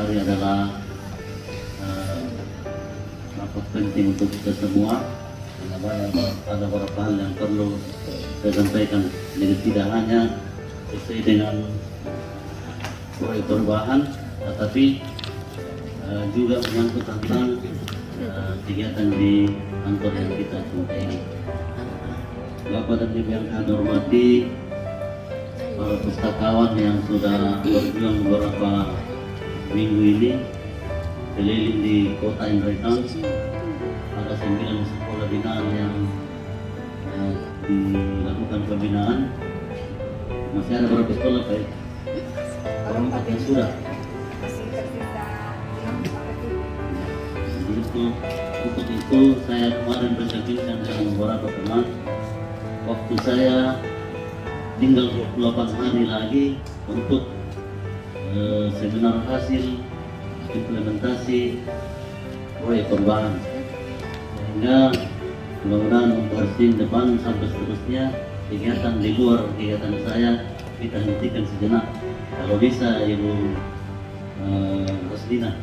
hari adalah rapat penting untuk kita semua. Karena ada beberapa hal yang perlu saya sampaikan. Jadi tidak hanya sesuai dengan proyek perubahan, tetapi juga menyangkut tentang kegiatan di kantor yang kita cintai ini. Bapak dan Ibu yang kami hormati, para pustakawan yang sudah berjuang beberapa minggu ini keliling di kota Indramayu, ada 9 sekolah binaan yang dilakukan pembinaan. Masih ada beberapa sekolah Pak? 4 yang sudah. Untuk itu saya kemarin berbincang dengan beberapa teman. Waktu saya tinggal 28 hari lagi untuk seminar hasil implementasi proyek perubahan, sehingga mudah-mudahan untuk hari depan sampai seterusnya kegiatan di luar kegiatan saya kita hentikan sejenak. Kalau bisa Ibu Roslina,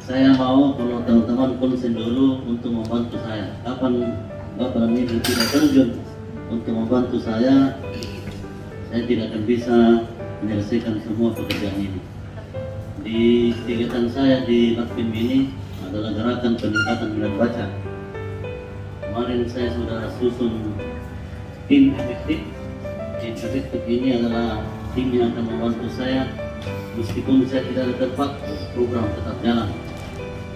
saya mau kalau teman-teman konsen dulu untuk membantu saya. Kapan Bapak dan Ibu tidak terjun untuk membantu saya tidak akan bisa menyelesaikan semua pekerjaan ini. Di kegiatan saya di Lapim ini adalah gerakan peningkatan minat baca. Kemarin saya sudah susun tim efektif. Tim efektif ini adalah tim yang akan membantu saya meskipun saya tidak ada tempat, program tetap jalan.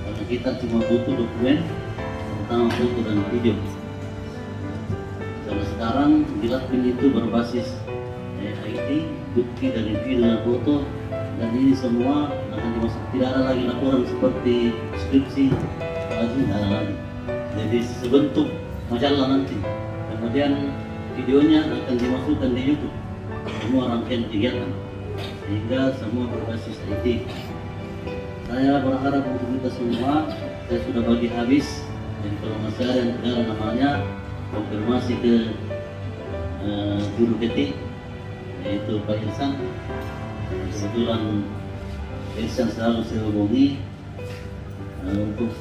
Karena kita cuma butuh dokumen, terutama foto dan video. Kalau sekarang di Lapim itu berbasis IT, bukti dari video dan foto, dan ini semua akan dimasuk. Tidak ada lagi laporan seperti skripsi, tidak ada lagi. Jadi sebentuk majalah nanti. Kemudian videonya akan dimasukkan di YouTube, semua rangkaian kegiatan, sehingga semua berbasis IT. Saya berharap untuk kita semua, saya sudah bagi habis. Dan kalau masih ada yang tinggal namanya konfirmasi ke juru ketik, yaitu Pak Ilsan. Kebetulan Ilsan selalu saya hubungi untuk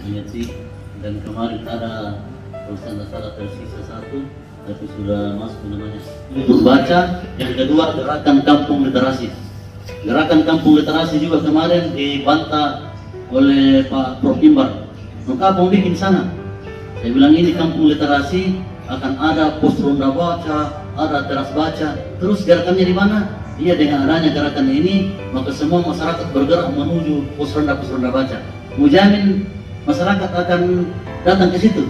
mengecek, dan kemarin ada perusahaan salah tersisa 1, tapi sudah masuk namanya untuk baca. Yang kedua, gerakan kampung literasi. Gerakan kampung literasi juga kemarin dibantah oleh Pak Prof. Imbar. Maka mau bikin sana. Saya bilang ini kampung literasi akan ada pos ronda baca, ada teras baca. Terus gerakannya di mana? Iya, dengan adanya gerakan ini maka semua masyarakat bergerak menuju pos ronda baca. Mujamin masyarakat akan datang ke situ.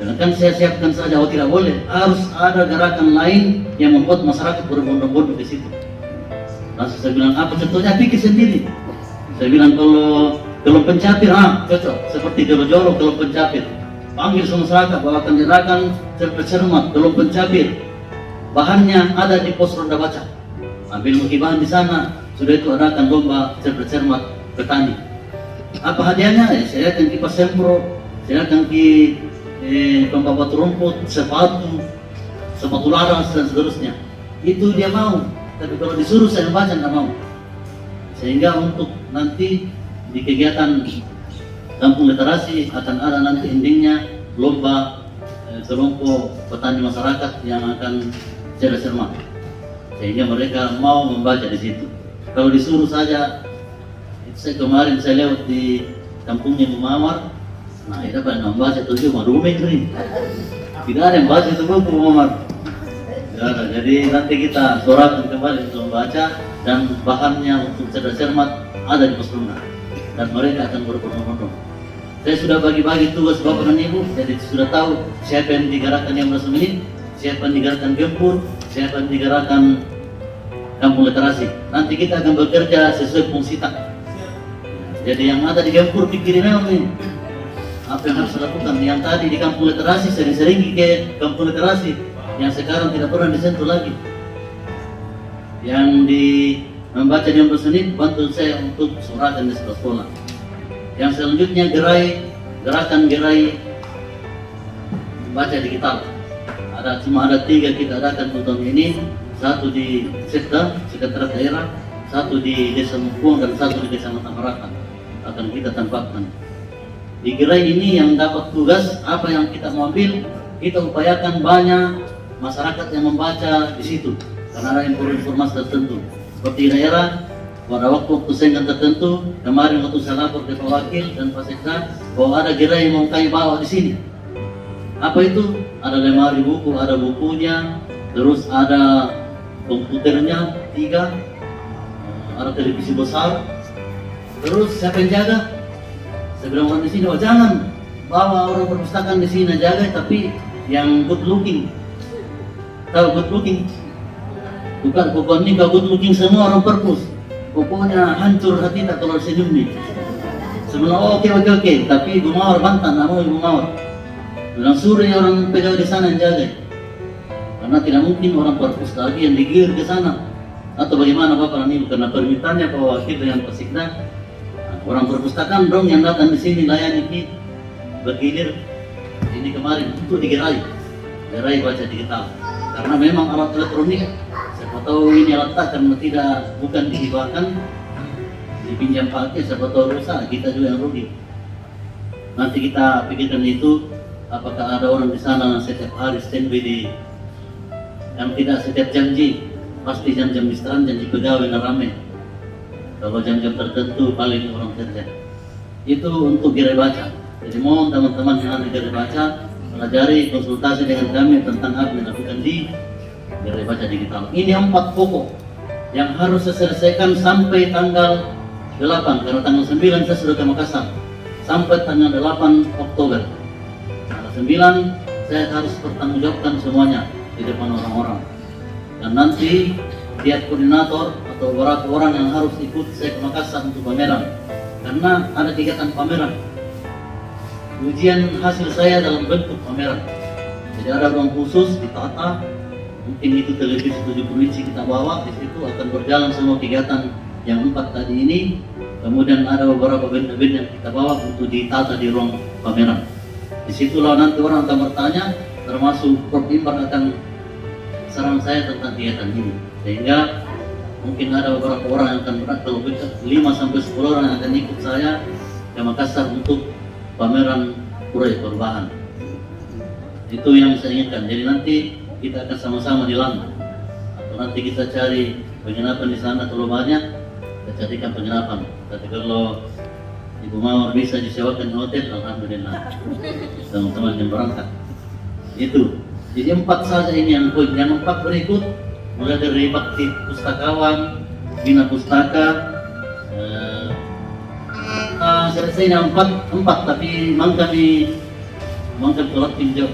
Dan kan saya siapkan saja, oh tidak boleh, harus ada gerakan lain yang membuat masyarakat berbondong-bondong ke situ. Langsung saya bilang, apa contohnya? Pikir sendiri. Saya bilang kalau pencapir, cocok. Seperti jolo-jolo kalau pencapir. Panggil semua masyarakat, bawakan gerakan cermat kalau pencapir. Bahannya ada di pos ronda baca. Ambil bahan di sana, sudah itu adakan lomba cermat petani. Apa hadiahnya? Saya akan kipas sempro, saya akan pembabat rumput, sepatu laras dan seterusnya. Itu dia mau. Tapi kalau disuruh saya baca nggak mau. Sehingga untuk nanti di kegiatan kampung literasi akan ada nanti endingnya lomba kelompok petani masyarakat yang akan cermat, sehingga mereka mau membaca di situ. Kalau disuruh saja, saya kemarin saya lewat di kampungnya Mumawar, itu apa yang membaca itu cuma rumit nih. Tidak ada yang baca itu buku Mumawar. Jadi nanti kita sorakan kembali untuk membaca, dan bahannya untuk cermat ada di pos ronda, dan mereka akan berbondong-bondong. Saya sudah bagi-bagi tugas Bapak dan Ibu, jadi sudah tahu siapa yang digerakkan yang 15 menit, siapa yang digerakkan gempur, siapa yang digerakkan kampung literasi. Nanti kita akan bekerja sesuai fungsi tak. Jadi yang ada di gempur pikirin nih, apa yang harus dilakukan. Yang tadi di kampung literasi sering-sering ke kampung literasi, yang sekarang tidak pernah disentuh lagi. Yang di membaca di 15 menit, bantu saya untuk suratan di sekolah. Yang selanjutnya gerakan gerai baca digital. Cuma ada 3 kita adakan tahun ini. satu di Sekda, Sekretariat Daerah, satu di Desa Mungkuang, dan satu di Desa Matamarakan akan kita tempatkan. Di gerai ini yang dapat tugas apa yang kita mau ambil, kita upayakan banyak masyarakat yang membaca di situ, karena ada informasi tertentu. Seperti daerah, pada waktu senggan tertentu, kemarin waktu saya lapor ke Pak Wakil dan Pak Sekda bahwa ada gerai yang mau kami bawa di sini. Apa itu? Ada lemari buku, ada bukunya, terus ada komputernya 3, ada televisi besar. Terus siapa yang jaga? Saya bilang orang di sini, oh jangan bawa orang perpustakaan di sini jaga, tapi yang good looking. Tahu good looking? Bukan ini good looking semua orang perpus. Pokoknya hancur hati tak kalau senyum nih. Sebenarnya oke, tapi Ibu Mawar bantah, nggak mau Ibu Mawar. Bilang suruh orang pegawai di sana yang jaga. Karena tidak mungkin orang perpus lagi yang digilir ke sana. Atau bagaimana Bapak ini? Karena permintaannya Pak Wakil dengan Pak Sekda, orang perpustakaan dong yang datang di sini layani kita bergilir. Ini kemarin untuk digerai baca digital. Karena memang alat elektronik, siapa tahu ini alat tak karena bukan dihibahkan, dipinjam pakai, siapa tahu rusak, kita juga yang rugi. Nanti kita pikirkan itu, apakah ada orang di sana setiap hari standby di, yang tidak setiap janji, pasti jam-jam istirahat, janji pegawai yang ramai. Kalau jam-jam tertentu paling orang kerja. Itu untuk gerai baca. Jadi mohon teman-teman yang ada di gerai baca, pelajari, konsultasi dengan kami tentang apa yang dilakukan di gerai baca digital. Ini 4 pokok yang harus saya selesaikan sampai tanggal 8, karena tanggal 9 saya sudah ke Makassar. Sampai tanggal 8 Oktober. Tanggal 9 saya harus bertanggungjawabkan semuanya di depan orang-orang. Dan nanti tiap koordinator atau beberapa orang yang harus ikut saya ke Makassar untuk pameran, karena ada kegiatan pameran. Ujian hasil saya dalam bentuk pameran. Jadi ada ruang khusus ditata, mungkin itu televisi 70 inci kita bawa, di situ akan berjalan semua kegiatan yang 4 tadi ini. Kemudian ada beberapa benda-benda yang kita bawa untuk ditata di ruang pameran. Disitulah nanti orang akan bertanya, termasuk Prof. Imbar akan saran saya tentang kegiatan ini. Sehingga mungkin ada beberapa orang yang akan berat, kalau 5-10 orang yang akan ikut saya ke Makassar untuk pameran Kurai Perubahan. Itu yang saya inginkan. Jadi nanti kita akan sama-sama di Lama, atau nanti kita cari penginapan di sana. Kalau banyak, kita carikan penginapan. Tapi kalau Ibu Mawar bisa disewakan hotel, alhamdulillah. Teman-teman yang berangkat. Itu. Jadi 4 saja ini yang poin. Yang 4 berikut, mulai dari bakti pustakawan, bina pustaka, selesai 4, tapi memang kami tolak tinjau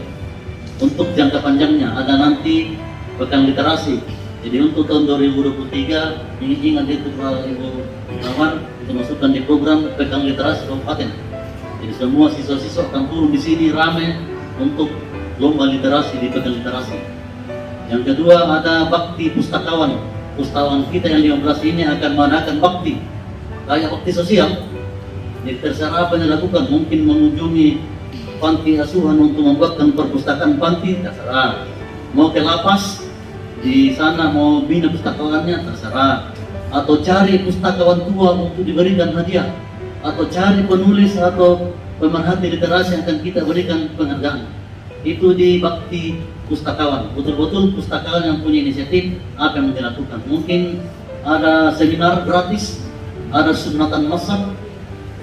untuk jangka panjangnya. Ada nanti pekan literasi. Jadi untuk tahun 2023 ingin ingat itu Pak Ibu Kawan, kita masukkan di program pekan literasi kabupaten. Jadi semua siswa-siswa akan turun di sini ramai untuk lomba literasi di pekan literasi. Yang kedua ada bakti pustakawan. Pustakawan kita yang 15 ini akan mengadakan bakti, kayak bakti sosial. Jadi terserah apa yang dilakukan, mungkin mengunjungi panti asuhan untuk membuatkan perpustakaan panti, terserah. Mau ke lapas, di sana mau bina pustakawannya, terserah. Atau cari pustakawan tua untuk diberikan hadiah, atau cari penulis atau pemerhati literasi yang akan kita berikan penghargaan. Itu di bakti pustakawan. Betul-betul pustakawan yang punya inisiatif apa yang dilakukan. Mungkin ada seminar gratis, ada sunatan massal,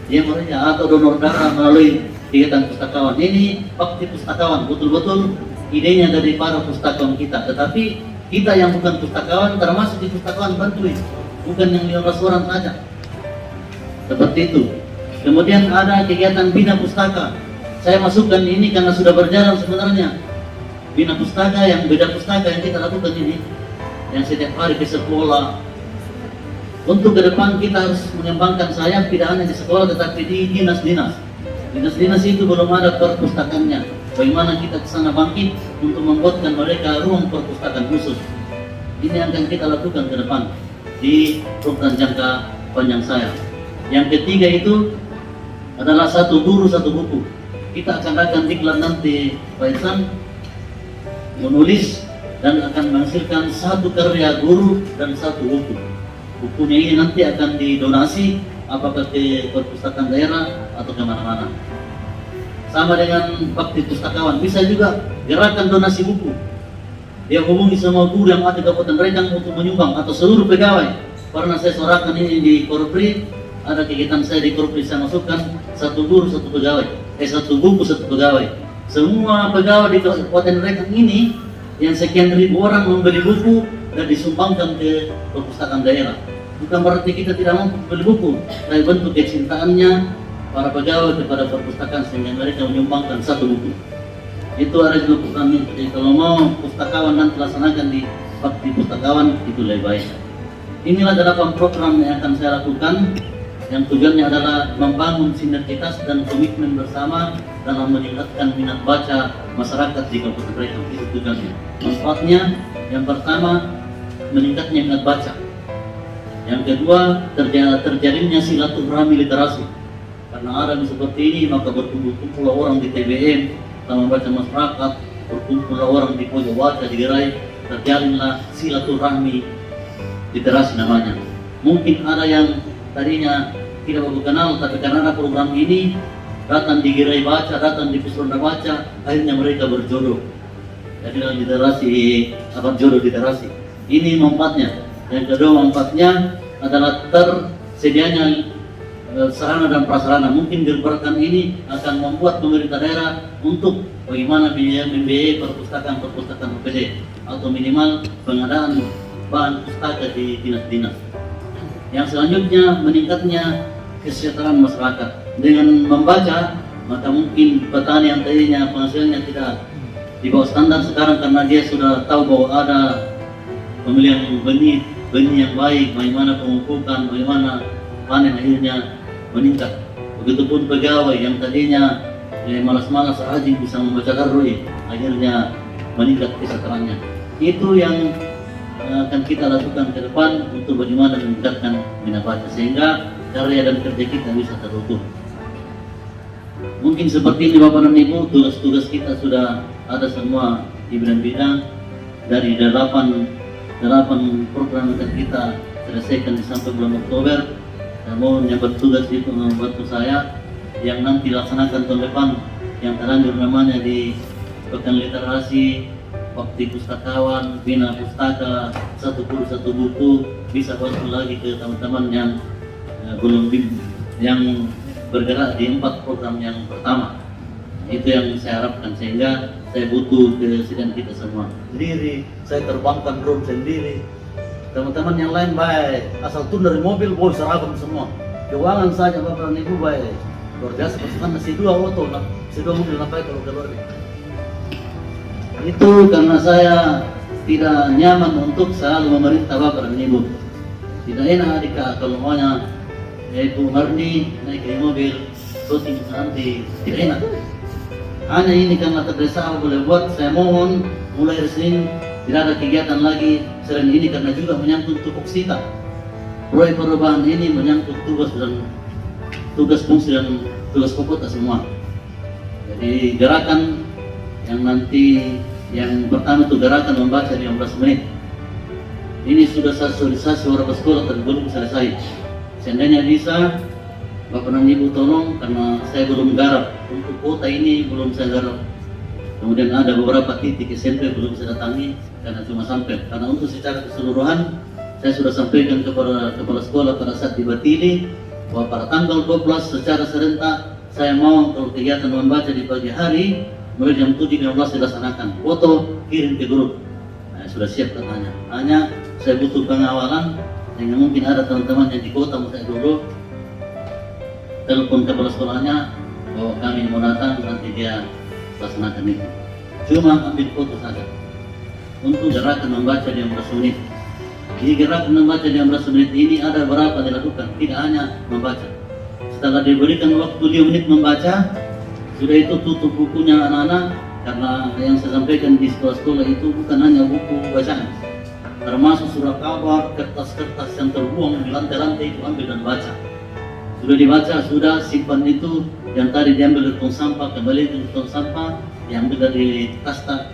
ya mereka, atau donor darah melalui kegiatan pustakawan. Ini bakti pustakawan, betul-betul idenya dari para pustakawan kita. Tetapi kita yang bukan pustakawan termasuk di pustakawan bantuin, bukan yang 15 orang saja. Seperti itu. Kemudian ada kegiatan bina pustaka. Saya masukkan ini karena sudah berjalan sebenarnya. Bina pustaka yang beda pustaka yang kita lakukan ini, yang setiap hari ke sekolah. Untuk ke depan kita harus mengembangkan sayap tidak hanya di sekolah tetapi di dinas-dinas. Dinas-dinas itu belum ada perpustakaannya. Bagaimana kita ke sana bangkit untuk membuatkan mereka ruang perpustakaan khusus. Ini yang akan kita lakukan ke depan di program jangka panjang saya. Yang ketiga itu adalah 1 guru 1 buku. Kita akan diklat nanti Pak Ihsan menulis dan akan menghasilkan satu karya guru dan satu buku. Bukunya ini nanti akan didonasi apakah ke perpustakaan daerah atau kemana-mana. Sama dengan bakti pustakawan, bisa juga gerakan donasi buku. Dia hubungi semua guru yang ada di Kabupaten Rejang untuk menyumbang atau seluruh pegawai. Pernah saya suarakan ini di Korpri, ada kegiatan saya di Korpri, saya masukkan satu guru satu pegawai, satu buku satu pegawai. Semua pegawai di Kabupaten Rejang ini yang sekian ribu orang membeli buku dan disumbangkan ke perpustakaan daerah. Bukan berarti kita tidak mampu membeli buku, tapi bentuk kecintaannya para pegawai kepada perpustakaan sehingga mereka menyumbangkan satu buku. Itu ada juga program ini. Jadi kalau mau pustakawan dan laksanakan di bakti pustakawan itu lebih baik. Inilah 8 program yang akan saya lakukan, yang tujuannya adalah membangun sinergitas dan komitmen bersama dalam meningkatkan minat baca masyarakat di Kabupaten Rejang. Itu tujuannya. Manfaatnya yang pertama meningkatnya minat baca. Yang kedua terjadinya silaturahmi literasi. Karena ada seperti ini maka berkumpul orang di TBM Taman Baca Masyarakat, berkumpul orang di pojok baca di gerai, terjalinlah silaturahmi literasi namanya. Mungkin ada yang tadinya tidak baru kenal, tapi karena ada program ini datang di gerai baca, datang di pusronda baca, akhirnya mereka berjodoh. Jadi dalam literasi, apa jodoh literasi. Ini manfaatnya. Yang kedua manfaatnya adalah tersedianya sarana dan prasarana. Mungkin gerakan ini akan membuat pemerintah daerah untuk bagaimana membiayai perpustakaan UPD atau minimal pengadaan bahan pustaka di dinas-dinas. Yang selanjutnya meningkatnya kesejahteraan masyarakat. Dengan membaca maka mungkin petani yang tadinya penghasilannya tidak di bawah standar sekarang karena dia sudah tahu bahwa ada pemilihan benih yang baik, bagaimana pemupukan, bagaimana panen akhirnya meningkat. Begitupun pegawai yang tadinya malas-malas rajin bisa membaca karoi, akhirnya meningkat kesejahteraannya. Itu yang akan kita lakukan ke depan untuk bagaimana meningkatkan minat baca sehingga karya dan kerja kita bisa terukur. Mungkin seperti ini Bapak dan Ibu, tugas-tugas kita sudah ada semua di bidang-bidang dari 8 program yang kita selesaikan sampai bulan Oktober. Namun yang bertugas itu membantu saya yang nanti laksanakan tahun depan yang terlanjur namanya di Pekan Literasi, Bakti Pustakawan, Bina Pustaka, satu guru satu buku, bisa bantu lagi ke teman-teman yang belum yang bergerak di 4 program yang pertama. Itu yang saya harapkan sehingga saya butuh kesediaan kita semua. Sendiri, saya terbangkan drone sendiri. Teman-teman yang lain baik, asal turun dari mobil boleh seragam semua. Keuangan saja Bapak dan Ibu baik. Luar biasa pasukan si 2 auto, si 2 mobil sampai kalau keluar. Itu karena saya tidak nyaman untuk selalu memerintah Bapak dan Ibu. Tidak enak adik kalau maunya Ibu Marni naik di mobil, syuting nanti tidak enak. Hanya ini karena terdesak boleh buat, saya mohon mulai dari Senin tidak ada kegiatan lagi selain ini karena juga menyangkut tupoksita. Proyek perubahan ini menyangkut tugas fungsi dan tugas pokok semua. Jadi gerakan yang nanti yang pertama itu gerakan membaca 15 menit. Ini sudah sosialisasi warga sekolah dan belum selesai. Seandainya bisa Bapak dan Ibu tolong karena saya belum garap untuk kota ini belum saya garap. Kemudian ada beberapa titik SMP belum saya datangi karena cuma sampai. Karena untuk secara keseluruhan saya sudah sampaikan kepada kepala sekolah pada saat di Batili bahwa pada tanggal 12 secara serentak saya mau kalau kegiatan membaca di pagi hari mulai jam 7.15 dilaksanakan. Foto kirim ke grup. Nah, sudah siap katanya. Hanya saya butuh pengawalan sehingga mungkin ada teman-teman yang di kota mau saya dulu telepon kepala sekolahnya bahwa kami mau datang nanti dia laksanakan itu. Cuma ambil foto saja. Untuk gerakan membaca 15 menit. Di gerakan membaca 15 menit ini ada berapa dilakukan? Tidak hanya membaca. Setelah diberikan waktu 2 menit membaca, sudah itu tutup bukunya anak-anak karena yang saya sampaikan di sekolah-sekolah itu bukan hanya buku bacaan. Termasuk surat kabar, kertas-kertas yang terbuang di lantai-lantai itu ambil dan baca. Sudah dibaca, sudah simpan itu yang tadi diambil dari tong sampah, kembali ke tong sampah, diambil dari kasta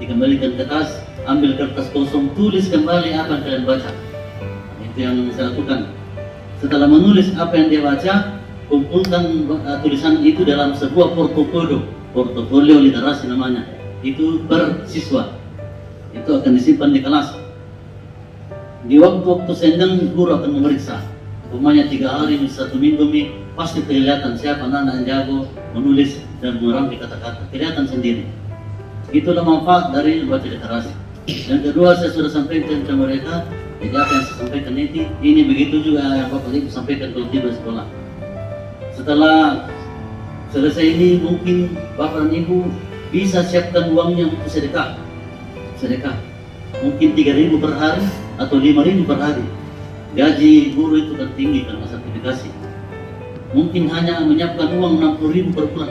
dikembalikan ke tas, ambil kertas kosong, tulis kembali apa yang kalian baca. Itu yang saya lakukan. Setelah menulis apa yang dia baca, kumpulkan tulisan itu dalam sebuah portofolio literasi namanya. Itu per siswa. Itu akan disimpan di kelas. Di waktu-waktu senggang guru akan memeriksa. Umumnya 3 hari, 1 minggu, pasti kelihatan siapa anak yang jago menulis dan mengerti kata-kata. Kelihatan sendiri. Itulah manfaat dari baca literasi. Yang kedua, saya sudah sampaikan ke mereka, jadi apa yang saya sampaikan ini begitu juga yang Bapak Ibu sampaikan kalau tiba sekolah. Setelah selesai ini, mungkin Bapak dan Ibu bisa siapkan uangnya untuk sedekah. Mungkin 3.000 per hari atau 5.000 per hari. Gaji guru itu kan tinggi karena sertifikasi. Mungkin hanya menyiapkan uang 60.000 per bulan.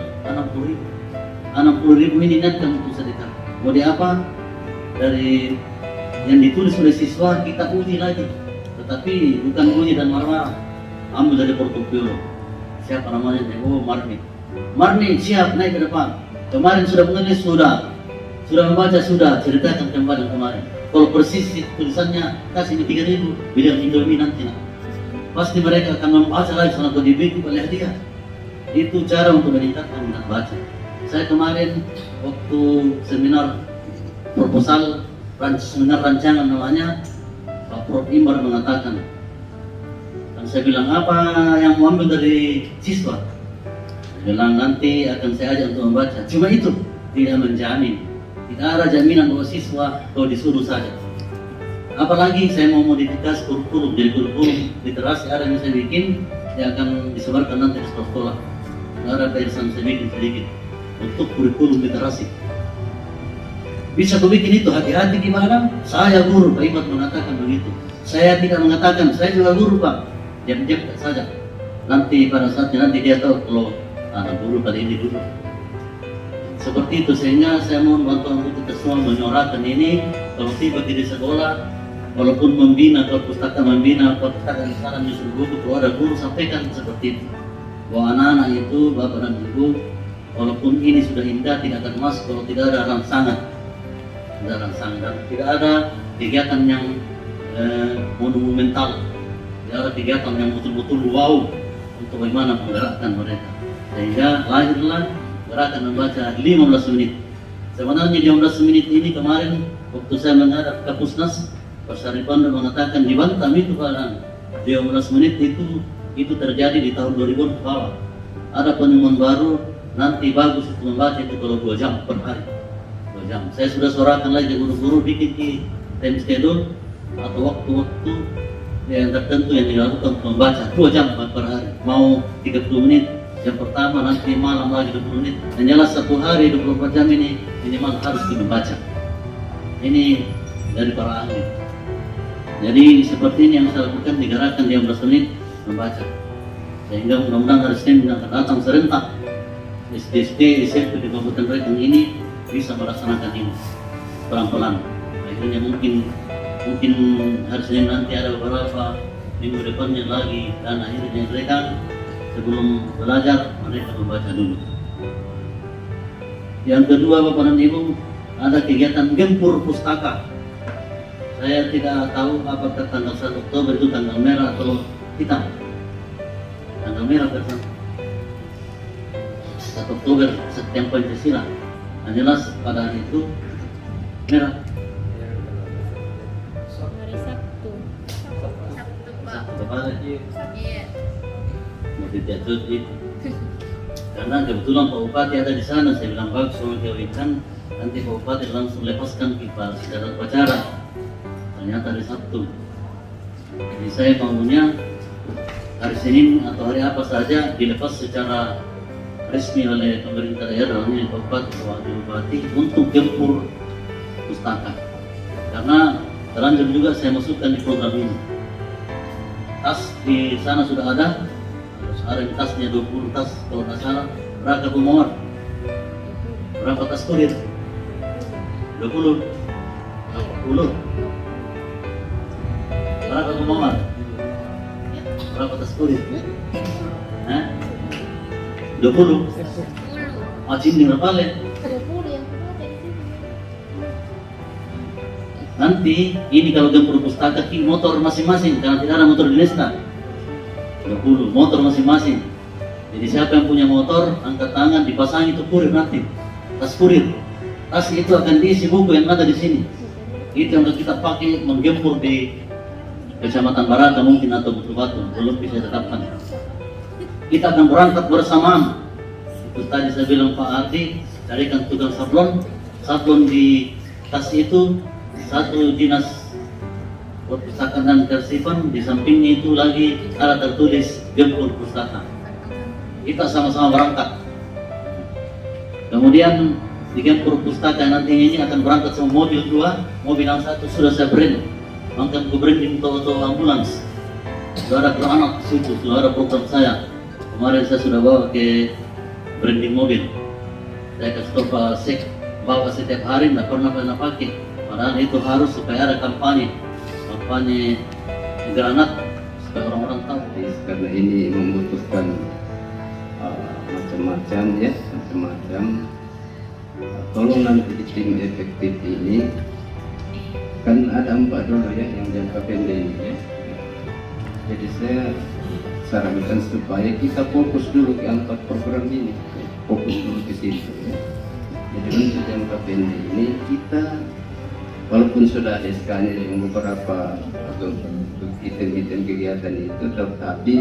60.000 ini nanti untuk sedekah. Mau di apa? Dari yang ditulis oleh siswa kita uji lagi. Tetapi bukan uji dan marah-marah. Ambil dari portofolio. Siapa namanya? Oh, Marni siap naik ke depan. Kemarin sudah menulis, sudah membaca, sudah ceritakan kembali kemarin. Kalau persis tulisannya kasih ini 3.000, bilang Indomie nanti. Pasti mereka akan membaca lagi atau dibikin oleh dia. Itu cara untuk meningkatkan minat baca. Saya kemarin waktu seminar proposal, seminar rancangan namanya, Pak Prof. Imbar mengatakan, dan saya bilang apa yang mau ambil dari siswa? Saya bilang nanti akan saya ajak untuk membaca. Cuma itu tidak menjamin. Tidak ada jaminan bahwa siswa kalau disuruh saja. Apalagi saya mau modifikasi kurikulum, jadi kurikulum literasi ada yang saya bikin, yang akan disebarkan nanti di sekolah. Ada keharusan saya bikin sedikit untuk kurikulum literasi. Bisa aku bikin itu, hati-hati gimana? Saya guru, Pak Imat mengatakan begitu. Saya tidak mengatakan, saya juga guru Pak. Diam-diam saja. Nanti pada saatnya nanti dia tahu kalau anak guru kali ini dulu. Seperti itu, sehingga saya mohon bantuan untuk kita semua menyuarakan ini. Kalau tiba di sekolah, walaupun membina, kalau pustaka membina, kalau pustaka di sana nyusun buku, kalau ada guru sampaikan seperti itu. Bahwa anak-anak itu, bapak dan ibu, walaupun ini sudah indah, tidak akan masuk kalau tidak ada rangsangan. Dan tidak ada kegiatan yang monumental, tidak ada kegiatan yang betul-betul wow untuk bagaimana menggerakkan mereka. Sehingga lahirlah gerakan membaca 15 menit. Sebenarnya 15 menit ini kemarin waktu saya menghadap ke Pusnas, Pak Saripando mengatakan di Bantam itu Pak, 15 menit itu terjadi di tahun 2000 ke bawah. Ada penemuan baru, nanti bagus itu membaca itu kalau 2 jam per hari. 2 jam. Saya sudah suarakan lagi guru-guru bikin di time schedule atau waktu-waktu yang tertentu yang dilakukan untuk membaca 2 jam per hari. Mau 30 menit yang pertama, nanti malam lagi 20 menit. Dan jelas 1 hari 24 jam ini minimal harus membaca. Ini dari para ahli. Jadi seperti ini yang saya lakukan, digerakkan 15 menit membaca. Sehingga mudah-mudahan hari Senin yang akan datang serentak SD, SMP di Kabupaten Rejang ini bisa melaksanakan ini pelan-pelan. Akhirnya mungkin hari Senin nanti ada beberapa minggu depannya lagi, dan akhirnya mereka sebelum belajar mereka membaca dulu. Yang kedua Bapak dan Ibu, ada kegiatan gempur pustaka. Saya tidak tahu apakah tanggal 1 Oktober itu tanggal merah atau hitam. Tanggal merah bersama 1 Oktober Setiap Pancasila. Yang jelas pada hari itu merah. Hari Sabtu. Sabtu Pak. Iya. Mau diatur itu. Karena kebetulan Pak Bupati ada di sana, saya bilang bagus kalau diawinkan, nanti Pak Bupati langsung lepaskan pipa secara upacara. Ternyata hari Sabtu. Jadi saya maunya hari Senin atau hari apa saja dilepas secara resmi oleh pemerintah daerah, dalamnya Pak Bupati, Pak Wakil Bupati, untuk gempur pustaka. Karena terlanjur juga saya masukkan di program ini. Tas di sana sudah ada. Ada yang tasnya 20 tas, kalau nggak salah. Berapa Mawar? Berapa tas kurir? 20? 40? Berapa Mawar? Berapa tas kurir? 20? Macam ni berapa le? 20 yang kedua dari sini. Nanti ini kalau gempur pustaka motor masing-masing karena tidak ada motor di Desta. 20 motor masing-masing. Jadi siapa yang punya motor angkat tangan dipasang itu kurir nanti. Tas kurir. Tas itu akan diisi buku yang ada di sini. Itu yang kita pakai menggempur di Kecamatan Barata mungkin atau Butuh Batu, belum bisa tetapkan. Kita akan berangkat bersamaan. Itu tadi saya bilang Pak Ardi, carikan tukang sablon di tas itu, satu dinas perpustakaan dan kearsipan, di sampingnya itu lagi ada tertulis gempur pustaka. Kita sama-sama berangkat. Kemudian di gempur pustaka nantinya ini akan berangkat sama mobil 2, mobil yang satu sudah saya brand, mangkat ke branding auto ambulans. Sudah ada anak situ, sudah ada program saya. Kemarin saya sudah bawa ke branding mobil. Saya kasih tahu Pak Sek, bawa setiap hari, tidak pernah pakai. Padahal itu harus supaya ada kampanye granat supaya orang-orang tahu. Karena ini membutuhkan macam-macam ya, macam-macam. Tolong nanti di tim efektif ini kan ada 4 dulu ya yang jangka pendek ini ya. Jadi saya sarankan supaya kita fokus dulu ke 4 program ini, fokus dulu ke situ ya. Jadi untuk jangka pendek ini kita walaupun sudah ada SK-nya yang beberapa untuk item-item kegiatan itu, tetapi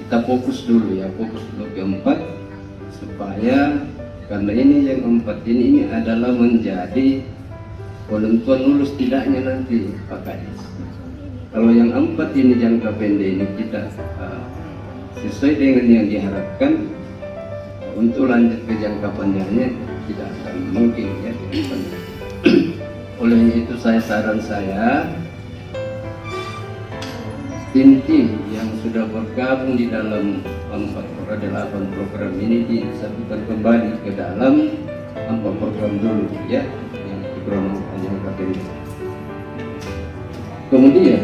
kita fokus dulu ya, fokus dulu ke 4 supaya karena ini yang 4 ini adalah menjadi penentuan lulus tidaknya nanti Pak Kadis. Kalau yang 4 ini jangka pendek ini kita sesuai dengan yang diharapkan, untuk lanjut ke jangka panjangnya tidak akan mungkin ya. Oleh itu saran saya tim-tim yang sudah bergabung di dalam 8 program ini disatukan kembali ke dalam 4 program dulu ya, yang program jangka pendek. Kemudian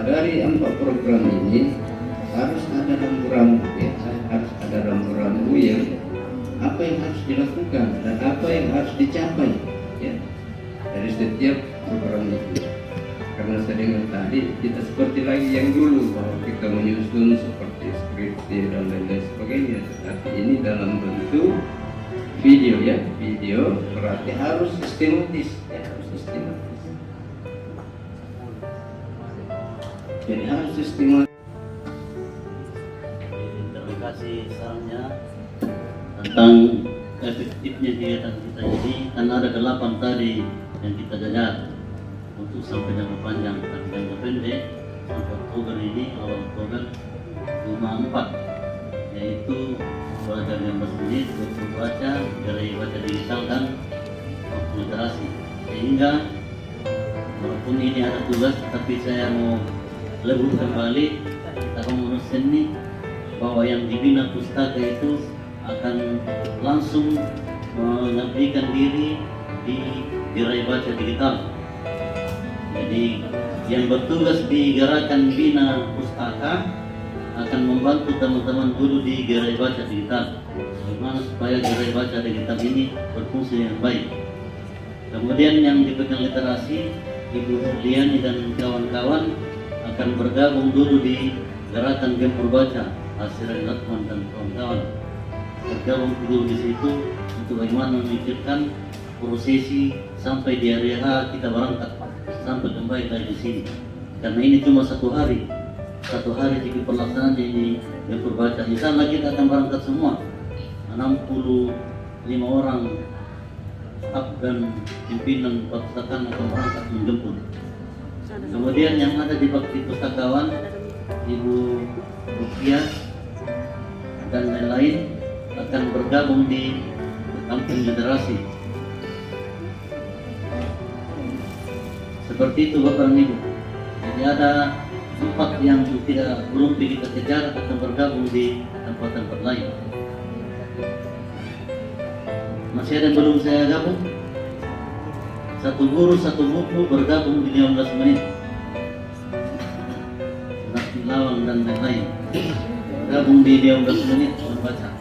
dari 4 program ini harus ada rambu-rambu ya, harus ada rambu-rambu yang apa yang harus dilakukan dan apa yang harus dicapai ya dari setiap program itu. Karena saya dengar tadi kita seperti lagi yang dulu bahwa kita menyusun seperti skripsi dan lain-lain sebagainya, tapi ini dalam bentuk video ya, video berarti harus sistematis ya, harus sistematis. Jadi harus sistematis. Terima kasih sarannya tentang efektifnya kegiatan kita ini, karena ada 8 tadi yang kita jajar untuk sampai jangka panjang. Tapi jangka pendek sampai Oktober ini, awal Oktober cuma 4, yaitu belajar 15 menit, untuk baca, gerai baca digital dan literasi. Sehingga walaupun ini ada tugas, tapi saya mau lebih kembali kita ngomong seni bahwa yang dibina pustaka itu akan langsung mengabdikan diri di gerai baca digital. Jadi yang bertugas di gerakan bina pustaka akan membantu teman-teman dulu di gerai baca digital, bagaimana supaya gerai baca digital ini berfungsi dengan baik. Kemudian yang dipegang literasi, Ibu Herdiani dan kawan-kawan akan bergabung dulu di gerakan gempur baca, Asiran Latman dan kawan-kawan bergabung dulu di situ untuk bagaimana memikirkan prosesi sampai di area H kita berangkat sampai kembali dari di sini. Karena ini cuma 1 hari di pelaksanaan ini gempur baca. Insya Allah kita akan berangkat semua 65 orang staf dan pimpinan perpustakaan akan berangkat menjemput. Kemudian yang ada di bakti pustakawan, Ibu Rupiah dan lain-lain akan bergabung di kampung literasi. Seperti itu Bapak dan Ibu. Jadi ada 4 yang belum kita kejar akan bergabung di tempat-tempat lain. Masih ada yang belum saya gabung? 1 guru 1 buku bergabung di 15 menit. Nasi lawang dan lain-lain bergabung di 15 menit membaca.